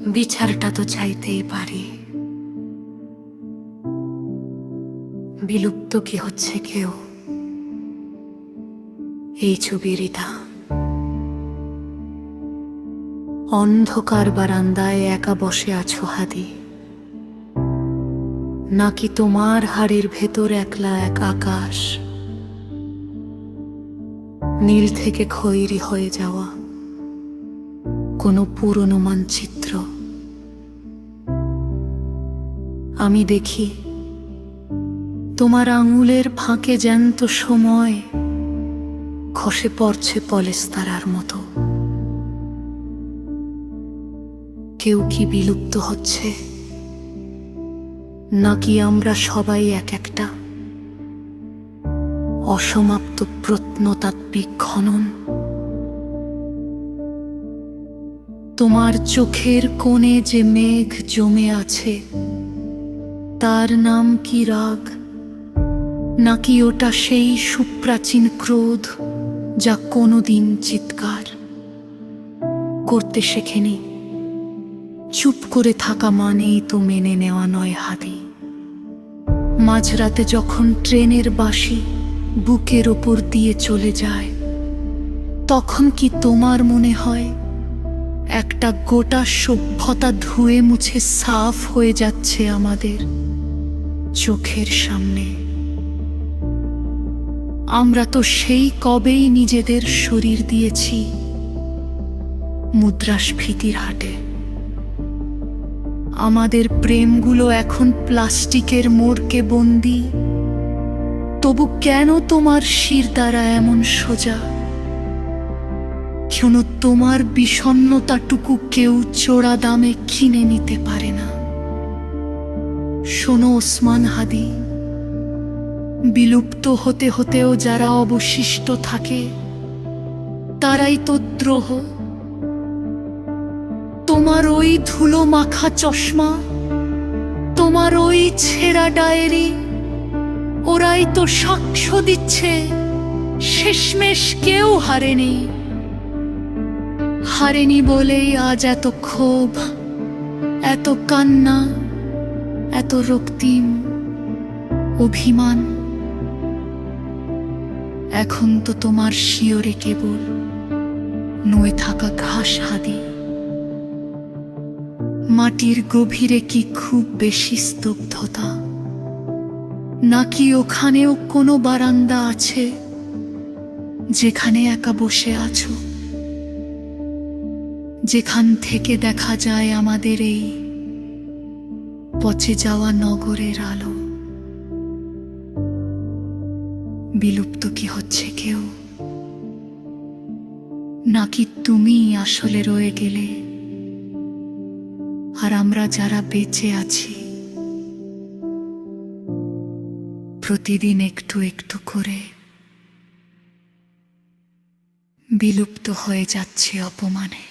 বিচারটা তো চাইতেই পারি। বিলুপ্ত কি হচ্ছে কেউ? এই ছবিরিতা অন্ধকার বারান্দায় একা বসে আছো হাদি, নাকি তোমার হাড়ের ভেতর একলা এক আকাশ, নীল থেকে খয়েরি হয়ে যাওয়া কোনো পুরনো মানচিত্র? আমি দেখি তোমার আঙুলের ফাঁকে জ্যান্ত সময় খসে পড়ছে পলেস্তারার মতো। কেউ কি বিলুপ্ত হচ্ছে, নাকি আমরা সবাই এক একটা অসমাপ্ত প্রত্নতাত্ত্বিক খনন? তোমার চোখের কোণে যে মেঘ জমে আছে, তার নাম কি রাগ, নাকি ওটা সেই সুপ্রাচীন ক্রোধ যা কোনোদিন চিৎকার করতে শেখেনি? চুপ করে থাকা মানেই তো মেনে নেওয়া নয় হাদি। মাঝরাতে যখন ট্রেনের বাঁশি বুকের ওপর দিয়ে চলে যায়, তখন কি তোমার মনে হয় একটা গোটা সভ্যতা ধুয়ে মুছে সাফ হয়ে যাচ্ছে আমাদের চোখের সামনে? আমরা তো সেই কবেই নিজেদের শরীর দিয়েছি মুদ্রাস্ফীতির হাটে। আমাদের প্রেমগুলো এখন প্লাস্টিকের মোড়কে বন্দী। তবু কেন তোমার শিরদাঁড়া এমন সোজা? কেন তোমার বিষণ্ণতাটুকু কেউ চোরা দামে কিনে নিতে পারে না? শোনো ওসমান হাদি, বিলুপ্ত হতে হতেও যারা অবশিষ্ট থাকে তারাই তো দ্রোহ। তোমার ওই ধুলো মাখা চশমা, তোমার ওই ছেঁড়া ডায়েরি, ওরাই তো সাক্ষ্য দিচ্ছে শেষমেশ কেউ হারেনি। হারেনি বলেই আজ এত ক্ষোভ, এত কান্না, এত রক্তিম অভিমান। এখন তো তোমার শিয়রে কেবল নয়ে থাকা ঘাস হাদি। মাটির গভীরে কি খুব বেশি স্তব্ধতা, নাকি ওখানেও কোনো বারান্দা আছে যেখানে একা বসে আছো, যেখান থেকে দেখা যায় আমাদের এই পচে যাওয়া নগরের আলো? বিলুপ্ত কি হচ্ছে কেউ, নাকি তুমি আসলে রয়ে গেলে আর আমরা যারা বেঁচে আছি প্রতিদিন একটু একটু করে বিলুপ্ত হয়ে যাচ্ছে অপমানে?